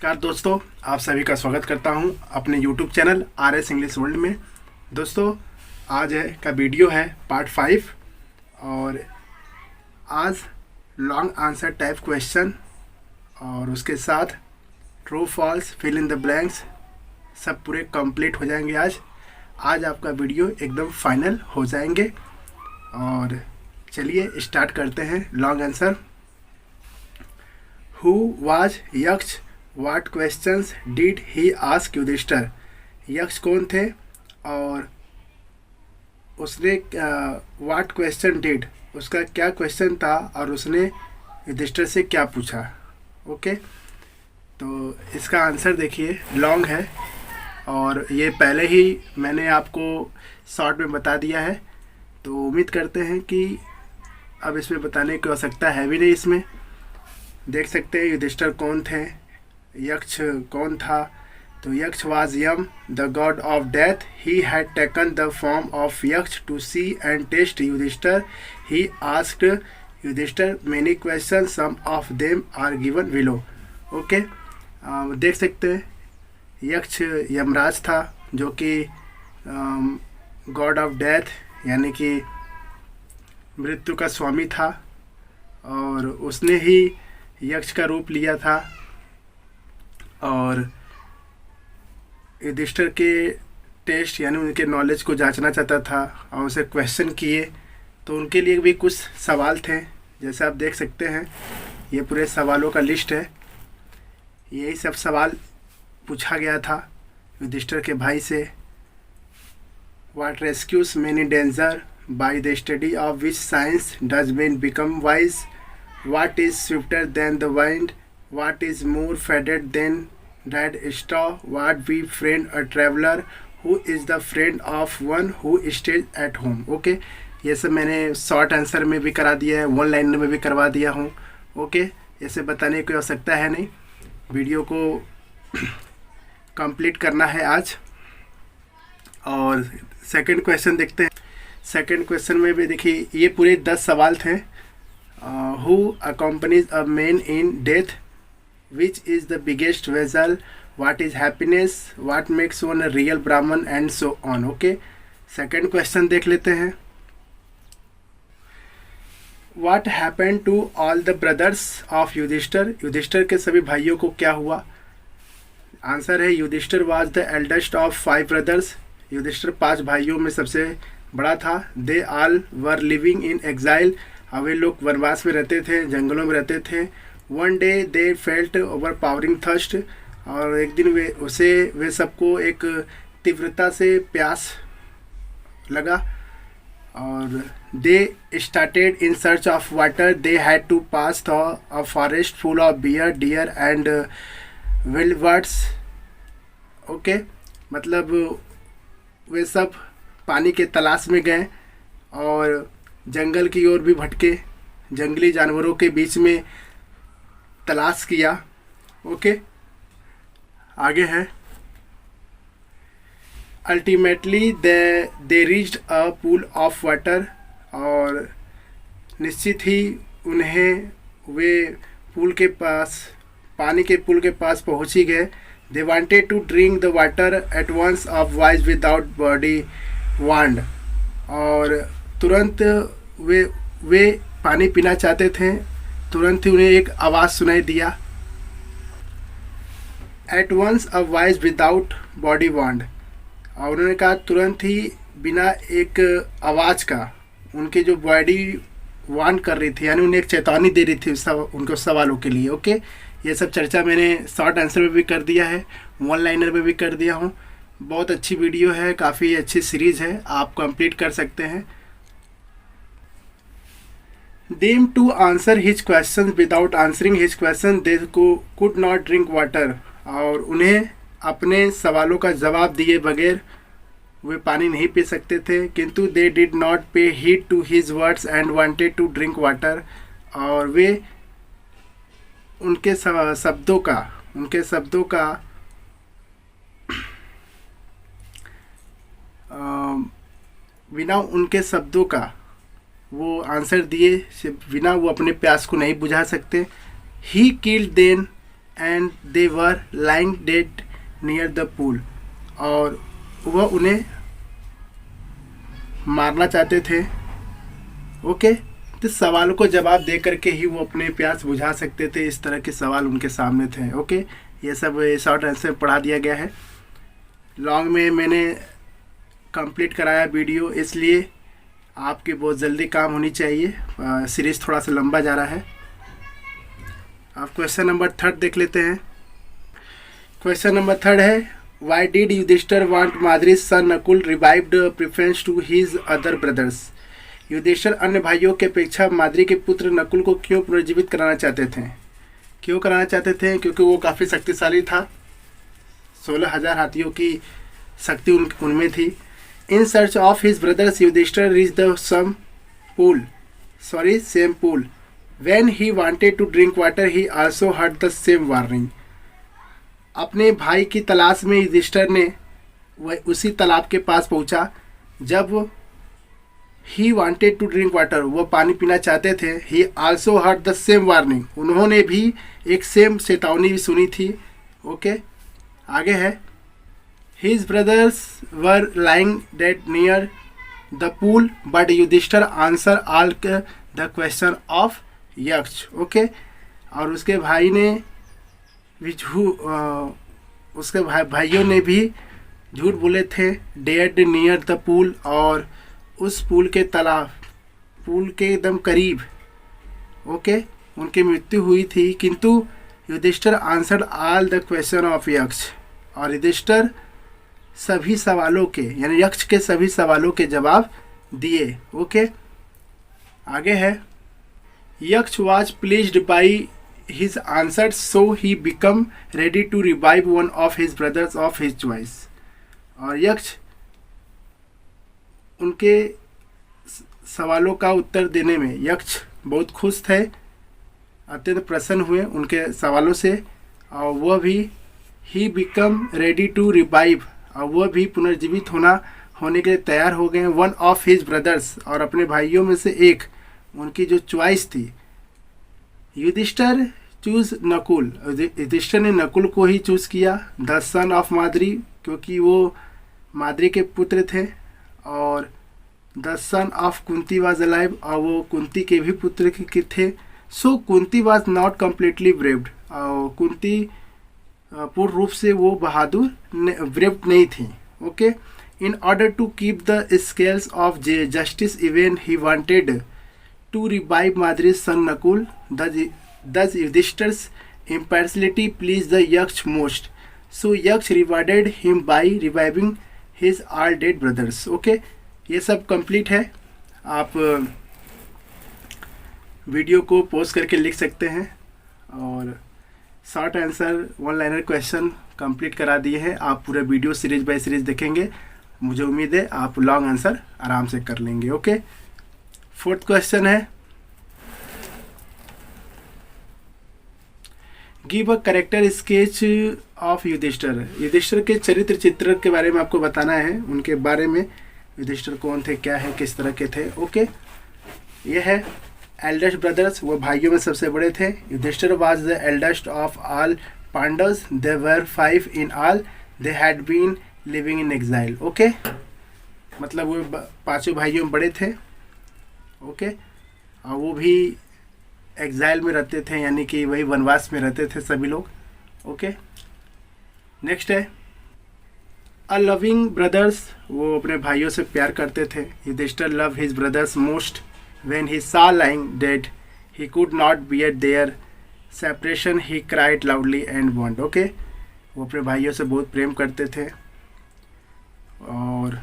नमस्कार दोस्तों, आप सभी का स्वागत करता हूं अपने YouTube channel RS English world में। दोस्तों, आज का वीडियो है पार्ट 5 और आज लॉन्ग आंसर टाइप क्वेश्चन और उसके साथ true false fill in the blanks सब पूरे कंप्लीट हो जाएंगे। आज आपका वीडियो एकदम फाइनल हो जाएंगे और चलिए स्टार्ट करते हैं। Long answer, who was Yaksha, what questions did he ask Yudhishthira. Yaksha कौन थे और उसने व्हाट क्वेश्चन डिड, उसका क्या क्वेश्चन था और उसने युधिष्ठिर से क्या पूछा। ओके, तो इसका आंसर देखिए, लॉन्ग है और ये पहले ही मैंने आपको शॉर्ट में बता दिया है, तो उम्मीद करते हैं कि अब इसमें बताने की आवश्यकता है भी नहीं। इसमें देख सकते हैं युधिष्ठिर कौन थे, यक्ष कौन था। तो Yaksha was Yama the god of death, he had taken the form of Yaksha to see and test Yudhishthira, he asked Yudhishthira many question, some of them are given below. Okay, देख सकते हैं यक्ष यमराज था जो कि गॉड ऑफ डेथ यानी कि मृत्यु का स्वामी था और उसने ही यक्ष का रूप लिया था और युधिष्ठिर के टेस्ट यानी उनके नॉलेज को जांचना चाहता था और उनसे क्वेश्चन किए। तो उनके लिए भी कुछ सवाल थे, जैसे आप देख सकते हैं ये पूरे सवालों का लिस्ट है। यही सब सवाल पूछा गया था युधिष्ठिर के भाई से। What rescues many danger, by the study of which science does man become wise, what is swifter then the wind, what is more faded than red straw, what we friend a traveler, who is the friend of one who stays at home। Okay, ये सब मैंने short answer में भी करा दिया है, one liner में भी करवा दिया हूँ। ओके, ऐसे बताने की आवश्यकता है नहीं, वीडियो को कंप्लीट करना है आज। और सेकंड क्वेश्चन देखते हैं। सेकंड क्वेश्चन में भी देखिए ये पूरे 10 सवाल थे। Who accompanies a man in death, which is the biggest vessel, what is happiness, what makes one a real brahman, and so on। okay, second question देख लेते हैं। what happened to all the brothers of Yudhishthir, Yudhishthira के सभी भाइयों को क्या हुआ। Answer है Yudhishthir was the eldest of 5 brothers, Yudhishthir 5 भाइयों में सबसे बड़ा था। they all were living in exile, वे लोग वनवास में रहते थे, जंगलों में रहते थे। One day they felt overpowering thirst, और एक दिन वे सबको एक तीव्रता से प्यास लगा और they started in search of water, they had to pass through a forest full of bear, deer and wild birds. Okay, मतलब वे सब पानी के तलाश में गए और जंगल की ओर भी भटके, जंगली जानवरों के बीच में तलाश किया। ओके, आगे है। Ultimately they reached a pool of water, और निश्चित ही उन्हें वे पुल के पास, पानी के पुल के पास पहुंच ही गए। They wanted to drink the water at once of voice without body warned, और तुरंत वे पानी पीना चाहते थे। तुरंत ही उन्हें एक आवाज़ सुनाई दिया। At once a voice without body warned, और उन्होंने कहा तुरंत ही बिना एक आवाज़ का, उनके जो बॉडी वांड कर रही थी यानी उन्हें एक चेतावनी दे रही थी उनको सवालों के लिए। ओके, ये सब चर्चा मैंने शॉर्ट आंसर में भी कर दिया है, वन लाइनर में भी कर दिया हूँ। बहुत अच्छी वीडियो है, काफ़ी अच्छी सीरीज़ है, आप कंप्लीट कर सकते हैं। Them to answer his questions, without answering his question they could not drink water, और उन्हें अपने सवालों का जवाब दिए बगैर वे पानी नहीं पी सकते थे। किंतु they did not pay heed to his words and wanted to drink water, और वे उनके शब्दों का बिना उनके शब्दों का वो आंसर दिए बिना वो अपने प्यास को नहीं बुझा सकते। He killed them and they were lying dead near the pool, और वह उन्हें मारना चाहते थे। ओके, तो सवालों को जवाब दे करके ही वो अपने प्यास बुझा सकते थे, इस तरह के सवाल उनके सामने थे। ओके, ये सब शॉर्ट आंसर पढ़ा दिया गया है। लॉन्ग में मैंने कंप्लीट कराया वीडियो, इसलिए आपकी बहुत जल्दी काम होनी चाहिए। सीरीज़ थोड़ा सा लंबा जा रहा है। अब क्वेश्चन नंबर 3 देख लेते हैं। क्वेश्चन नंबर 3 है, why did Yudhishthira want Madri's son Nakul revived preference to his other brothers. Yudhishthira अन्य भाइयों की अपेक्षा माद्री के पुत्र नकुल को क्यों पुनर्जीवित कराना चाहते थे? क्यों कराना चाहते थे? क्योंकि वो काफ़ी शक्तिशाली था। 16,000 हाथियों की शक्ति उनमें थी। In search of his brothers Yudhishthira reach the same pool. When he wanted to drink water, he also heard the same warning. अपने भाई की तलाश में युधिष्ठिर ने वह उसी तालाब के पास पहुंचा। जब he wanted to drink water, वो पानी पीना चाहते थे, he also heard the same warning, उन्होंने भी एक सेम चेतावनी भी सुनी थी। ओके, आगे है, his brothers were lying dead near the pool, but Yudhishthira answer all the question of Yaksha. Okay, और उसके भाई ने भी उसके भाइयों ने भी झूठ बोले थे। डेड नियर द पूल, और उस पूल के एकदम करीब ओके उनकी मृत्यु हुई थी। किंतु Yudhishthira answered all the question of Yaksha, और युधिष्ठिर सभी सवालों के यानी यक्ष के सभी सवालों के जवाब दिए। ओके, आगे है, यक्ष was pleased by his answers, so he became ready to revive one of his brothers of his choice. और यक्ष उनके सवालों का उत्तर देने में यक्ष बहुत खुश थे, अत्यंत प्रसन्न हुए उनके सवालों से, और वह भी he became ready to revive, और वह भी पुनर्जीवित होने के लिए तैयार हो गए। वन ऑफ हिज ब्रदर्स, और अपने भाइयों में से एक, उनकी जो चॉइस थी। युधिष्ठिर चूज नकुल, युधिष्ठिर ने नकुल को ही चूज किया। द सन ऑफ माद्री, क्योंकि वो माद्री के पुत्र थे, और the son of Kunti was alive, और वो कुंती के भी पुत्र के थे। सो कुंती वाज नॉट कम्प्लीटली ब्रेव्ड, और कुंती पूर्ण रूप से वो बहादुर ब्रेव्ड नहीं थी। Okay, in order to keep the scales of justice even he wanted to revive Madri's son Nakul. Thus Yudhishthir's impartiality pleased the Yaksh most. So Yaksh rewarded him by reviving his all dead brothers. Okay, ये सब complete है। आप video को pause करके लिख सकते हैं, और short answer 1 liner question complete करा दिए हैं। आप पूरा वीडियो सीरीज बाय सीरीज देखेंगे, मुझे उम्मीद है आप लॉन्ग आंसर आराम से कर लेंगे। ओके, 4th क्वेश्चन है, give a character sketch of Yudhishthira. Yudhishthira के चरित्र चित्र के बारे में आपको बताना है, उनके बारे में, युधिष्ठिर कौन थे, क्या है, किस तरह के थे। ओके, ये है एल्डेस्ट ब्रदर्स, वो भाइयों में सबसे बड़े थे। Yudhishthira was the eldest of all Pandavs, they were 5 in all, they had been living in exile. Okay, मतलब वो 5 भाइयों में बड़े थे। ओके, और वो भी एग्जाइल में रहते थे, यानी कि वही वनवास में रहते थे सभी लोग। ओके, नेक्स्ट है, अ लविंग ब्रदर्स, वो अपने भाइयों से प्यार करते थे। Yudhishthira love his brothers most when he saw lying dead, he could not bear their separation, he cried loudly and want. Okay, वो अपने भाइयों से बहुत प्रेम करते थे। और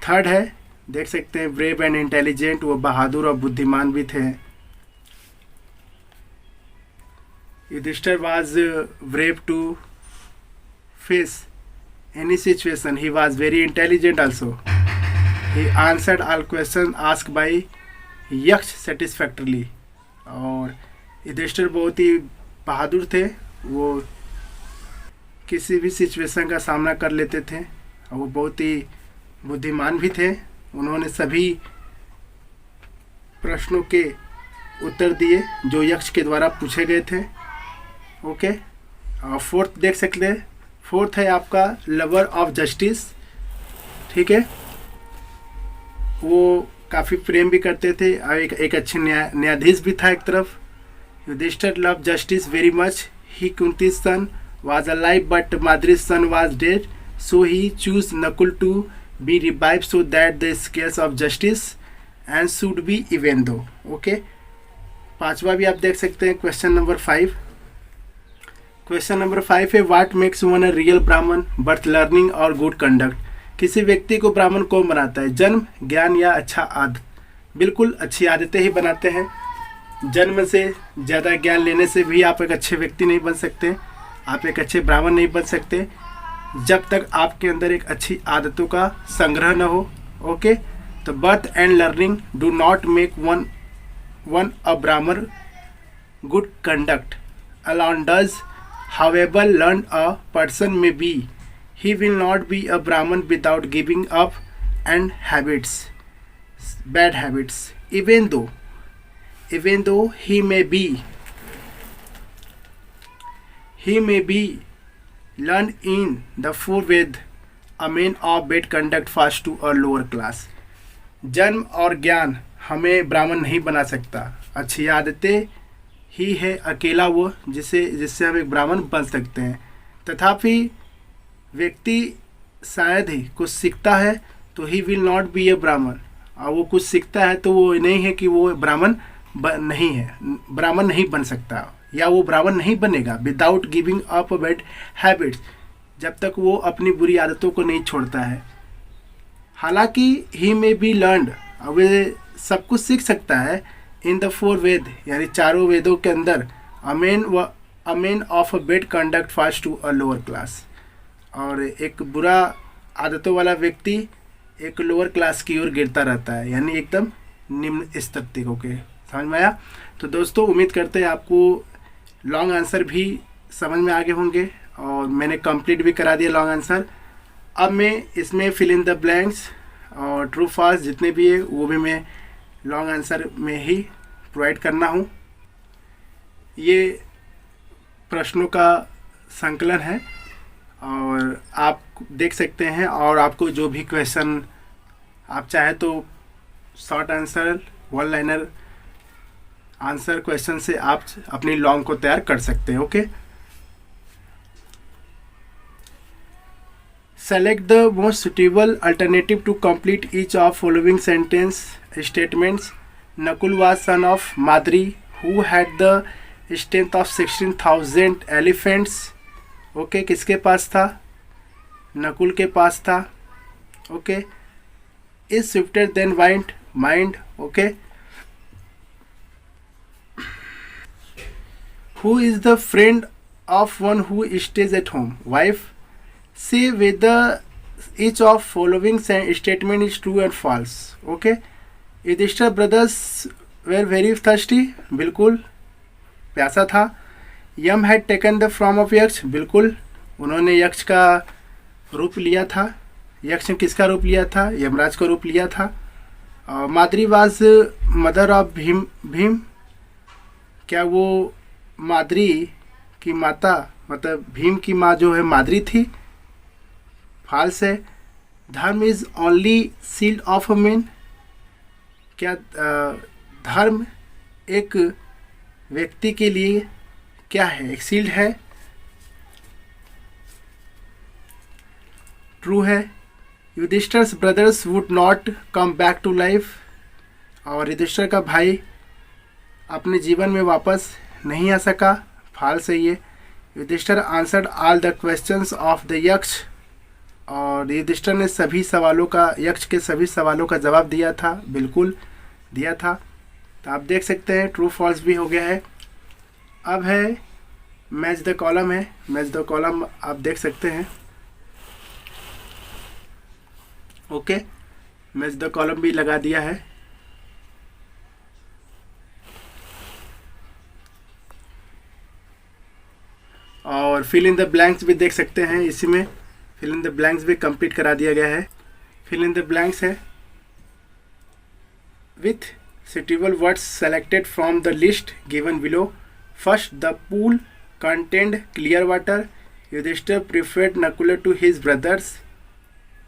3rd है, देख सकते हैं, ब्रेव एंड इंटेलिजेंट, वो बहादुर और बुद्धिमान भी थे। Yudhishthira was brave to face any situation, he was very intelligent also, he answered all question asked by Yaksha satisfactorily. और युधिष्ठिर बहुत ही बहादुर थे, वो किसी भी सिचुएशन का सामना कर लेते थे, और वो बहुत ही बुद्धिमान भी थे। उन्होंने सभी प्रश्नों के उत्तर दिए जो यक्ष के द्वारा पूछे गए थे। ओके, और फोर्थ देख सकते हैं, फोर्थ है आपका लवर ऑफ जस्टिस। ठीक है, वो काफ़ी प्रेम भी करते थे और एक अच्छे न्यायाधीश भी था एक तरफ। Yudhishthira love justice very much. He Kunti's son was alive but Madri's son was dead, so he chose Nakul to be revived so that the scales of justice and should be even though. Okay, पांचवा भी आप देख सकते हैं, question number 5। Question number 5 है what makes one a real ब्राह्मण, birth, learning और good conduct. किसी व्यक्ति को ब्राह्मण कौन बनाता है, जन्म, ज्ञान या अच्छा आदत। बिल्कुल अच्छी आदतें ही बनाते हैं। जन्म से ज़्यादा ज्ञान लेने से भी आप एक अच्छे व्यक्ति नहीं बन सकते, आप एक अच्छे ब्राह्मण नहीं बन सकते जब तक आपके अंदर एक अच्छी आदतों का संग्रह न हो। ओके, तो birth and learning do not make one a Brahmin, good conduct alone does. However learned a person may be, he will not be a Brahman without giving up and bad habits. Even though he may be learned in the four Ved, a man of bad conduct falls to a lower class. जन्म और ज्ञान हमें ब्राह्मण नहीं बना सकता, अच्छी आदतें ही है अकेला वो जिससे हम एक ब्राह्मण बन सकते हैं। तथापि व्यक्ति शायद ही कुछ सीखता है तो ही विल नॉट बी ए ब्राह्मण, और वो कुछ सीखता है तो वो नहीं है कि वो ब्राह्मण नहीं बन सकता, या वो ब्राह्मण नहीं बनेगा without giving up bad habits, जब तक वो अपनी बुरी आदतों को नहीं छोड़ता है। हालांकि ही में बी लर्नड, वे सब कुछ सीख सकता है इन द फोर वेद, यानी चारों वेदों के अंदर, a man of a bad conduct fast to a lower class, और एक बुरा आदतों वाला व्यक्ति एक लोअर क्लास की ओर गिरता रहता है, यानी एकदम निम्न स्तर तक। ओके, समझ में आया? तो दोस्तों उम्मीद करते हैं आपको लॉन्ग आंसर भी समझ में आ गए होंगे, और मैंने कंप्लीट भी करा दिया लॉन्ग आंसर। अब मैं इसमें फिल इन द ब्लैंक्स और ट्रू फॉल्स जितने भी है वो भी मैं लॉन्ग आंसर में ही प्रोवाइड करना हूँ। ये प्रश्नों का संकलन है और आप देख सकते हैं, और आपको जो भी क्वेश्चन आप चाहे तो short answer, one liner answer question से आप अपनी लॉन्ग को तैयार कर सकते हैं। Okay, select the most suitable alternative to complete each of following sentence statements. Nakul was son of Madri who had the strength of 16,000 elephants. Okay, किसके पास था? नकुल के पास था। Okay, is swifter than mind. Okay, who is the friend of one who stays at home? Wife. Say whether each of following statement is true and false. Okay, Yudhishthira brothers were very thirsty. बिल्कुल प्यासा था। यम had taken the form of यक्ष। बिल्कुल उन्होंने यक्ष का रूप लिया था। यक्ष ने किसका रूप लिया था? यमराज का रूप लिया था। Madri was mother of Bhim. क्या वो माद्री की माता, मतलब भीम की माँ जो है माद्री थी? फाल्स है। धर्म is only shield of a man. क्या धर्म एक व्यक्ति के लिए क्या है? एक शील्ड है। ट्रू है। Yudhishthira's brothers would not come back to life, और युधिष्ठिर का भाई अपने जीवन में वापस नहीं आ सका। फाल्स है ये। Yudhishthira answered all the questions of the Yaksha, और युधिष्ठिर ने सभी सवालों का, यक्ष के सभी सवालों का जवाब दिया था। बिल्कुल दिया था। तो आप देख सकते हैं ट्रू फॉल्स भी हो गया है। अब है मैच द कॉलम है। मैच द कॉलम आप देख सकते हैं। ओके, मैच द कॉलम भी लगा दिया है। और फिल इन द ब्लैंक्स भी देख सकते हैं। इसी में फिल इन द ब्लैंक्स भी कंप्लीट करा दिया गया है। फिल इन द ब्लैंक्स है with suitable words selected from the list given below. First, the pool contained clear water. Yudhishthir preferred Nakula to his brothers.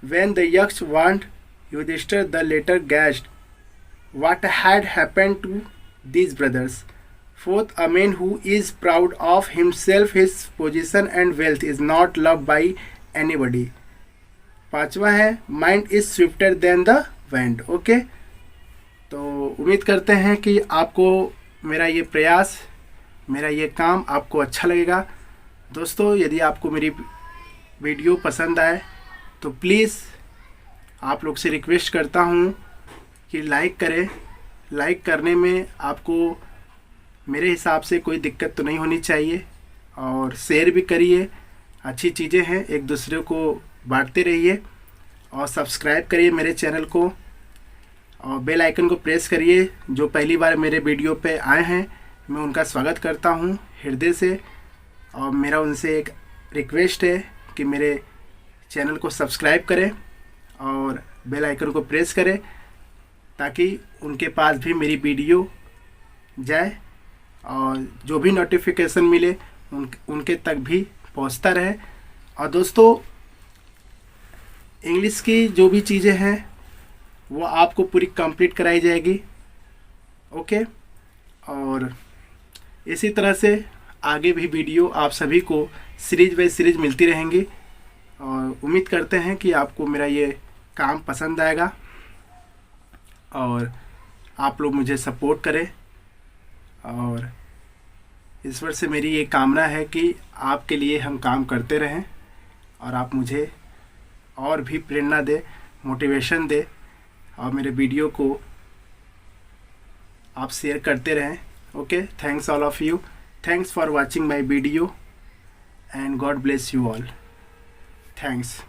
When the Yaksh warned Yudhishthir, the latter guessed what had happened to these brothers. Fourth, a man who is proud of himself, his position and wealth is not loved by anybody. पांचवा है mind is swifter then the wind. Okay, तो उम्मीद करते हैं कि आपको मेरा ये प्रयास, मेरा ये काम आपको अच्छा लगेगा. दोस्तों, यदि आपको मेरी वीडियो पसंद आए तो प्लीज़ आप लोग से रिक्वेस्ट करता हूँ कि लाइक करें. लाइक करने में आपको मेरे हिसाब से कोई दिक्कत तो नहीं होनी चाहिए. और शेयर भी करिए, अच्छी चीज़ें हैं, एक दूसरे को बांटते रहिए. और सब्सक्राइब करिए मेरे चैनल को और बेल आइकन को प्रेस करिए. जो पहली बार मेरे वीडियो पे आए हैं मैं उनका स्वागत करता हूं हृदय से. और मेरा उनसे एक रिक्वेस्ट है कि मेरे चैनल को सब्सक्राइब करें और बेल आइकन को प्रेस करें ताकि उनके पास भी मेरी वीडियो जाए और जो भी नोटिफिकेशन मिले उनके तक भी पहुंचता रहे. और दोस्तों, इंग्लिश की जो भी चीज़ें हैं वो आपको पूरी कंप्लीट कराई जाएगी. ओके, और इसी तरह से आगे भी वीडियो आप सभी को सीरीज बाय सीरीज मिलती रहेंगी. और उम्मीद करते हैं कि आपको मेरा ये काम पसंद आएगा और आप लोग मुझे सपोर्ट करें. और ईश्वर से मेरी ये कामना है कि आपके लिए हम काम करते रहें और आप मुझे और भी प्रेरणा दे, मोटिवेशन दे और मेरे वीडियो को आप शेयर करते रहें. Okay, thanks all of you. Thanks for watching my video and God bless you all. Thanks.